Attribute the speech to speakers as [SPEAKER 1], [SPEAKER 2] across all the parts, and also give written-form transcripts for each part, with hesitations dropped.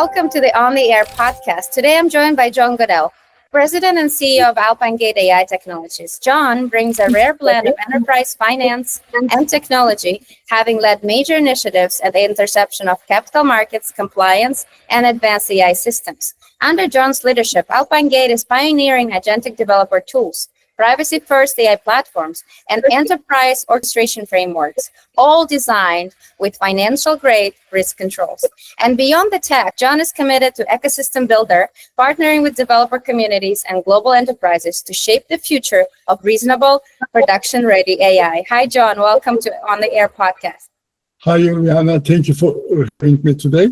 [SPEAKER 1] Welcome to the On the Air podcast. Today I'm joined by John Gödel, President and CEO of Alpine Gate AI Technologies. John brings a rare blend of enterprise finance and technology, having led major initiatives at the intersection of capital markets, compliance, and advanced AI systems. Under John's leadership, Alpine Gate is pioneering agentic developer tools, privacy-first AI platforms, and enterprise orchestration frameworks, all designed with financial-grade risk controls. And beyond the tech, John is committed to ecosystem builder, partnering with developer communities and global enterprises to shape the future of reasonable, production-ready AI. Hi, John. Welcome to On the Air podcast.
[SPEAKER 2] Hi, Ulyana. Thank you for having me today.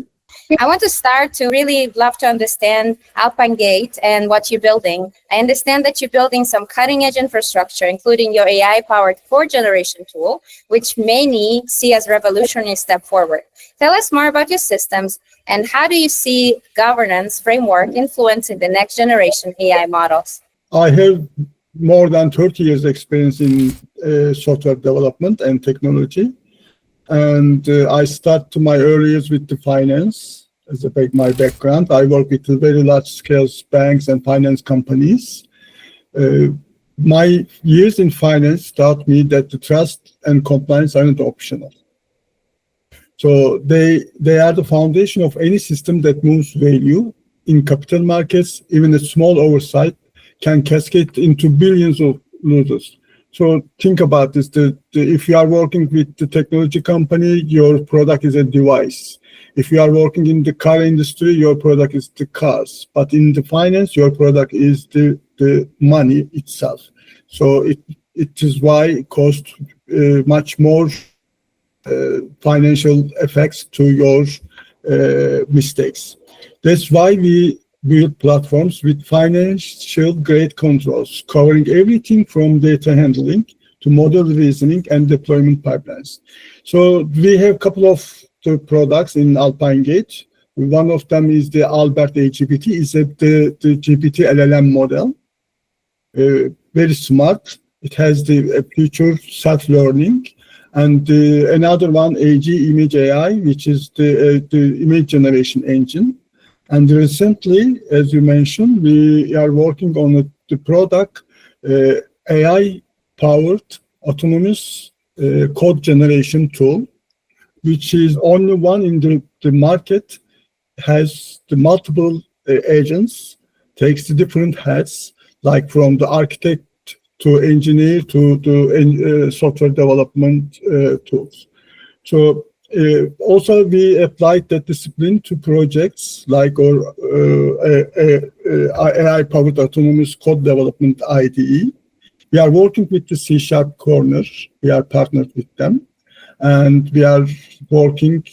[SPEAKER 1] I want to start to really love to understand Alpine Gate and what you're building. I understand that you're building some cutting-edge infrastructure, including your AI-powered fourth-generation tool, which many see as a revolutionary step forward. Tell us more about your systems and how do you see governance framework influencing the next generation AI models?
[SPEAKER 2] I have more than 30 years experience in software development and technology. And I start my early years with the finance as my background. I work with very large scale banks and finance companies. My years in finance taught me that the trust and compliance are not optional. So they are the foundation of any system that moves value in capital markets. Even a small oversight can cascade into billions of losers. So think about this, if you are working with the technology company, your product is a device. If you are working in the car industry, your product is the cars. But in the finance, your product is the money itself. So it is why it costs much more financial effects to your mistakes. That's why we build platforms with financial grade controls, covering everything from data handling to model reasoning and deployment pipelines. So we have a couple of the products in Alpine Gate. One of them is the Albert AGPT, is the GPT LLM model. Very smart. It has the future self-learning. And another one, AG Image AI, which is the image generation engine. And recently, as you mentioned, we are working on the product AI-powered autonomous code generation tool, which is only one in the market, has the multiple agents, takes the different hats, like from the architect to engineer to software development tools. So also, we applied that discipline to projects like our AI-powered autonomous code development IDE. We are working with the C# corner. We are partnered with them, and we are working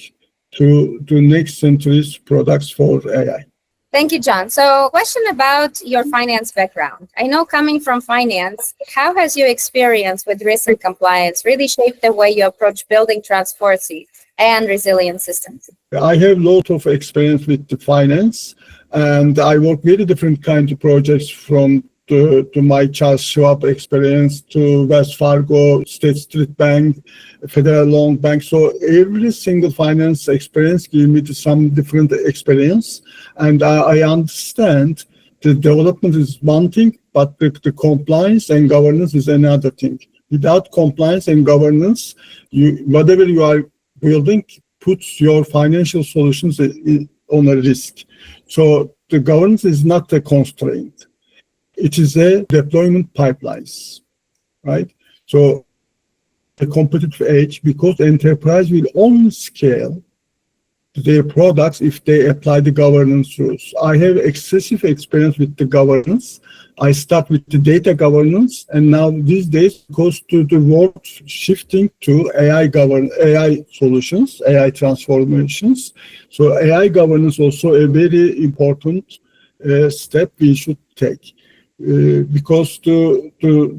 [SPEAKER 2] to next century's products for AI.
[SPEAKER 1] Thank you, John. So question about your finance background. I know coming from finance, how has your experience with risk and compliance really shaped the way you approach building transparency and resilient systems?
[SPEAKER 2] I have a lot of experience with the finance, and I work very different kinds of projects from to my Charles Schwab experience to Wells Fargo, State Street Bank, Federal Loan Bank. So every single finance experience gives me some different experience. And I understand the development is one thing, but the compliance and governance is another thing. Without compliance and governance, whatever you are building puts your financial solutions on a risk. So the governance is not a constraint. It is a deployment pipelines, right? So a competitive edge, because enterprise will only scale their products if they apply the governance rules. I have excessive experience with the governance. I start with the data governance, and now these days goes to the world shifting to AI solutions, AI transformations. So AI governance also a very important step we should take. Because the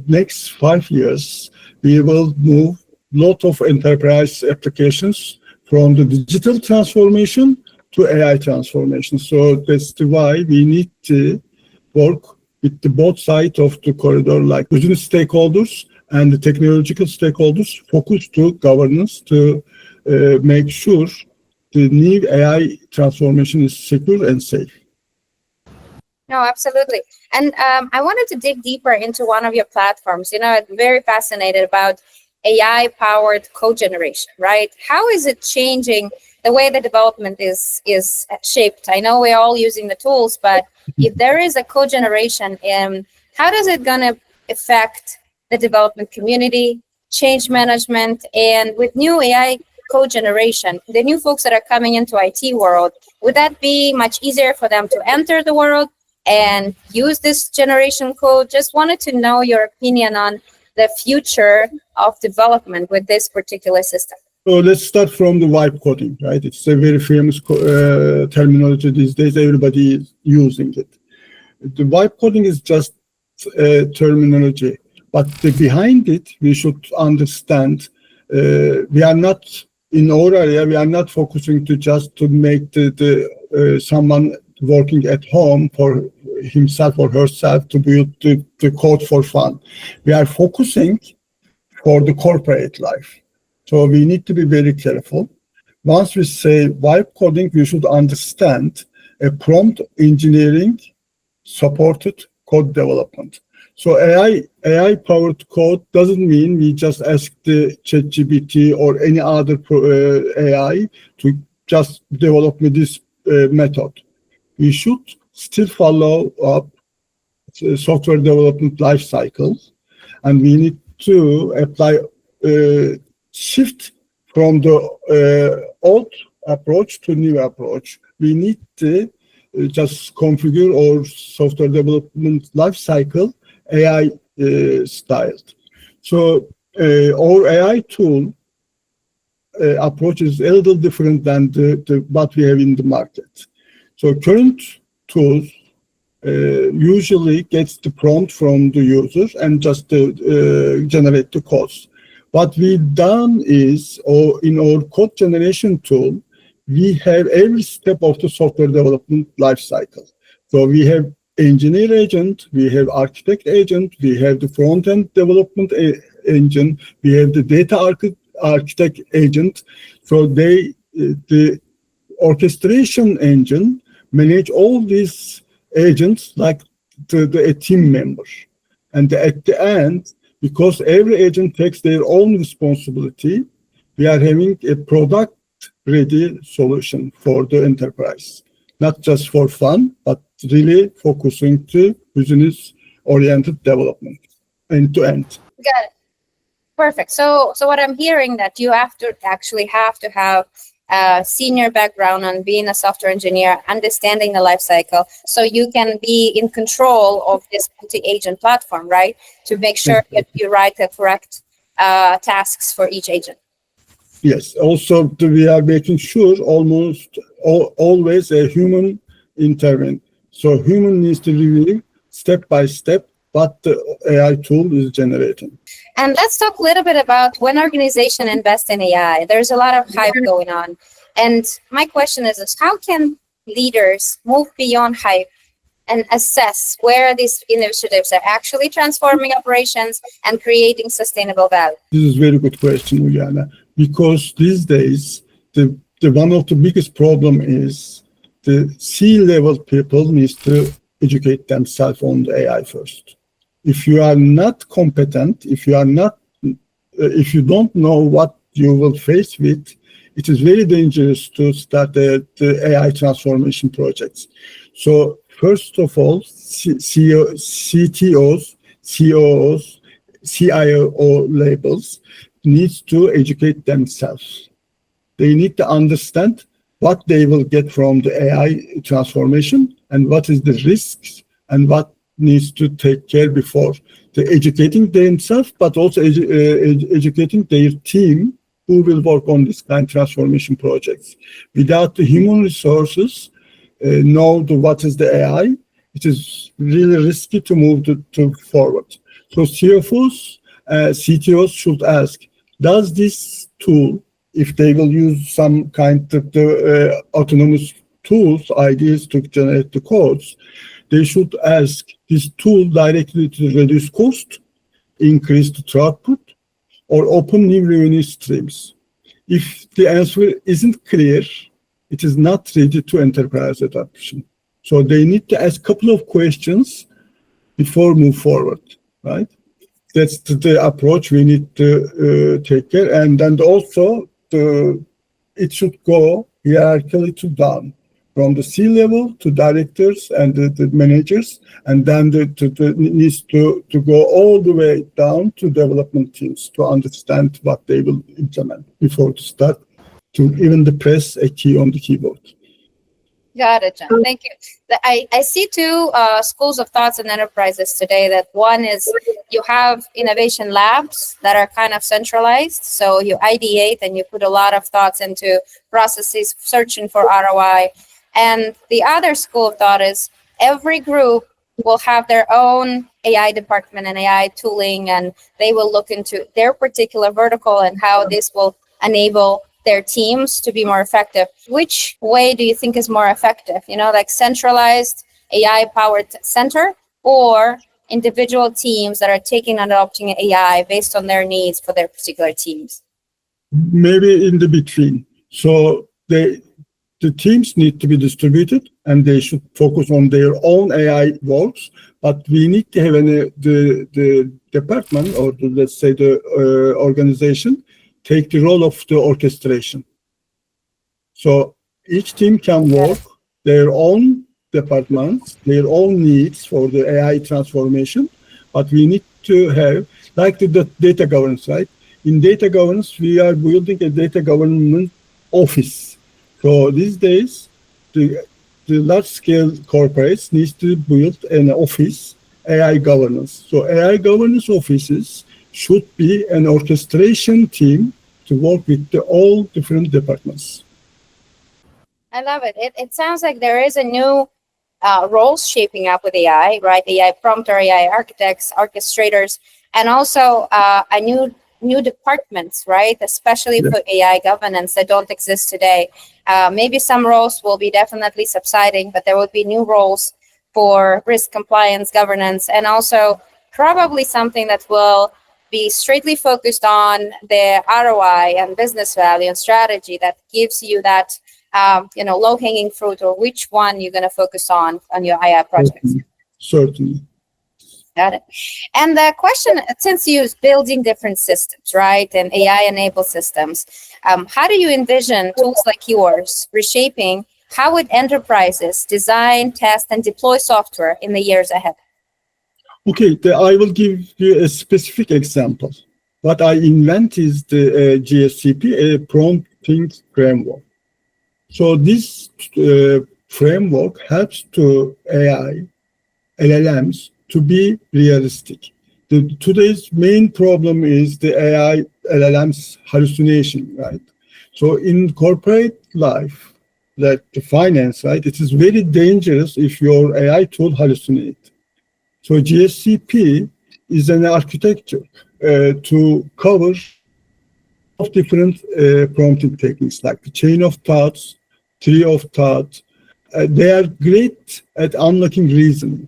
[SPEAKER 2] next 5 years, we will move a lot of enterprise applications from the digital transformation to AI transformation. So that's why we need to work with the both sides of the corridor, like business stakeholders and the technological stakeholders, focus to governance to make sure the new AI transformation is secure and safe.
[SPEAKER 1] No, absolutely. And I wanted to dig deeper into one of your platforms. I'm very fascinated about AI-powered code generation, right? How is it changing the way the development is shaped? I know we're all using the tools, but if there is a code generation, how does it gonna affect the development community, change management, and with new AI code generation, the new folks that are coming into IT world, would that be much easier for them to enter the world and use this generation code? Just wanted to know your opinion on the future of development with this particular system.
[SPEAKER 2] So let's start from the vibe coding, right? It's a very famous terminology these days. Everybody is using it. The vibe coding is just a terminology, but behind it, we should understand we are not, in our area, we are not focusing to make the someone working at home for himself or herself to build the code for fun. We are focusing for the corporate life. So we need to be very careful. Once we say vibe coding, we should understand a prompt engineering supported code development. So AI-powered code doesn't mean we just ask the ChatGPT or any other AI to just develop with this method. We should still follow up software development life cycles, and we need to apply shift from the old approach to new approach. We need to just configure our software development life cycle AI styled. So our AI tool approach is a little different than the what we have in the market. So current tools usually gets the prompt from the users and just generate the codes. What we've done is, in our code generation tool, we have every step of the software development lifecycle. So we have engineer agent, we have architect agent, we have the front-end development engine, we have the data architect agent. So the orchestration engine manage all these agents like a team member. And at the end, because every agent takes their own responsibility, we are having a product-ready solution for the enterprise. Not just for fun, but really focusing to business-oriented development, end-to-end.
[SPEAKER 1] Got it. Perfect. So what I'm hearing that you have to have a senior background on being a software engineer, understanding the life cycle, so you can be in control of this multi-agent platform, right? To make sure that you write the correct tasks for each agent.
[SPEAKER 2] Yes. Also, we are making sure always a human intervene. So human needs to review step by step what the AI tool is generating.
[SPEAKER 1] And let's talk a little bit about when organization invest in AI. There's a lot of hype going on. And my question is how can leaders move beyond hype and assess where these initiatives are actually transforming operations and creating sustainable value?
[SPEAKER 2] This is a very good question, Ulyana, because these days, the one of the biggest problem is the C-level people needs to educate themselves on the AI first. If you are not competent, if you don't know what you will face with, it is very dangerous to start the AI transformation projects. So first of all, CTOs, COOs, CIO labels needs to educate themselves. They need to understand what they will get from the AI transformation and what is the risks and what needs to take care before educating themselves, but also educating their team who will work on this kind of transformation projects. Without the human resources, know what is the AI, it is really risky to move to forward. So CFOs, CTOs should ask, does this tool, if they will use some kind of autonomous tools, ideas to generate the codes, they should ask this tool directly to reduce cost, increase the throughput, or open new revenue streams. If the answer isn't clear, it is not ready to enterprise adoption. So they need to ask a couple of questions before move forward, right? That's the approach we need to take care. And then also it should go hierarchically to down, from the C-level to directors and the managers, and then needs to go all the way down to development teams to understand what they will implement before to start to even press a key on the keyboard.
[SPEAKER 1] Got it, John. Thank you. I see two schools of thoughts in enterprises today. That one is you have innovation labs that are kind of centralized. So you ideate and you put a lot of thoughts into processes, searching for ROI. And the other school of thought is every group will have their own AI department and AI tooling, and they will look into their particular vertical and how this will enable their teams to be more effective. Which way do you think is more effective? Like centralized AI-powered center, or individual teams that are taking and adopting AI based on their needs for their particular teams?
[SPEAKER 2] Maybe in the between. So the teams need to be distributed, and they should focus on their own AI works. But we need to have the department, or let's say the organization, take the role of the orchestration. So each team can work their own departments, their own needs for the AI transformation, but we need to have, like the data governance, right? In data governance, we are building a data governance office. So these days, the large-scale corporates need to build an office, AI governance. So AI governance offices should be an orchestration team to work with all different departments.
[SPEAKER 1] I love it. It sounds like there is a new roles shaping up with AI, right? AI prompter, AI architects, orchestrators, and also a new departments, right? Especially for AI governance that don't exist today. Maybe some roles will be definitely subsiding, but there will be new roles for risk compliance, governance, and also probably something that will be straightly focused on the ROI and business value and strategy that gives you that low-hanging fruit, or which one you're going to focus on your AI projects.
[SPEAKER 2] Certainly.
[SPEAKER 1] Got it. And the question, since you're building different systems, right, and AI-enabled systems, how do you envision tools like yours reshaping how would enterprises design, test, and deploy software in the years ahead?
[SPEAKER 2] Okay, I will give you a specific example. What I invent is the GSCP, a prompting framework. So this framework helps to AI, LLMs, to be realistic. Today's main problem is the AI LLMs hallucination, right? So in corporate life, like the finance, right, it is very dangerous if your AI tool hallucinates. So GSCP is an architecture to cover different prompting techniques, like the chain of thoughts, tree of thought. They are great at unlocking reasoning.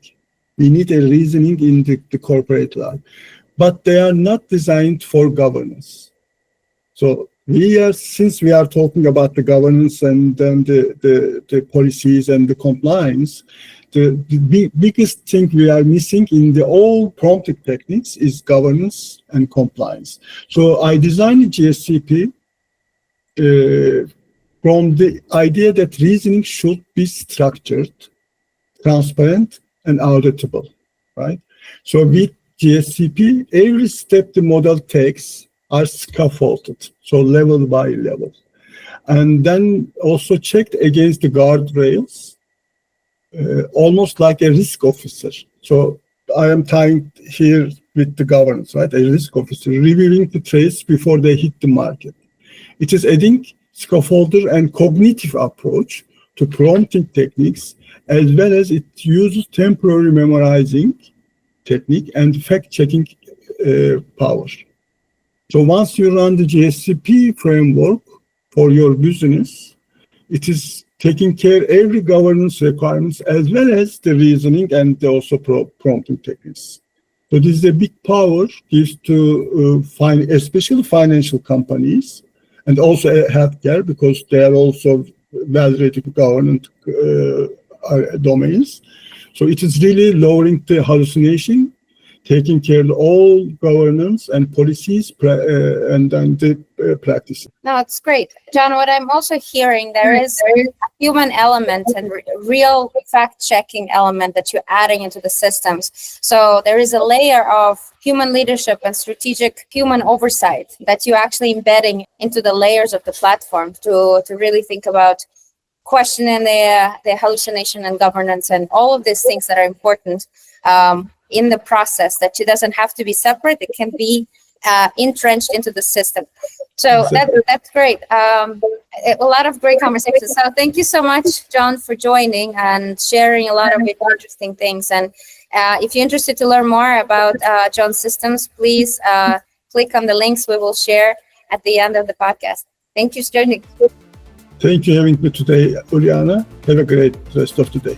[SPEAKER 2] We need a reasoning in the corporate life, but they are not designed for governance. So since we are talking about the governance and then the policies and the compliance, the biggest thing we are missing in the all prompting techniques is governance and compliance. So I designed GSCP from the idea that reasoning should be structured, transparent, and auditable, right? So with GSCP, every step the model takes are scaffolded, so level by level. And then also checked against the guardrails, almost like a risk officer. So I am tying here with the governance, right? A risk officer reviewing the trades before they hit the market. It is adding scaffolder and cognitive approach to prompting techniques, as well as it uses temporary memorizing technique and fact-checking power. So once you run the GSCP framework for your business, it is taking care of every governance requirements as well as the reasoning and also prompting techniques. So this is a big power gives to especially financial companies and also healthcare, because they are also well-ready government domains. So it is really lowering the hallucination, taking care of all governance and policies, and then the practices.
[SPEAKER 1] No, it's great. John, what I'm also hearing, there is a human element and real fact-checking element that you're adding into the systems. So there is a layer of human leadership and strategic human oversight that you're actually embedding into the layers of the platform to really think about questioning the hallucination and governance and all of these things that are important in the process, that it doesn't have to be separate. It can be entrenched into the system. So that's great. A lot of great conversations. So thank you so much, John, for joining and sharing a lot of interesting things. And if you're interested to learn more about John's systems, please click on the links we will share at the end of the podcast. Thank you for joining.
[SPEAKER 2] Thank you for having me today, Ulyana. Have a great rest of the day.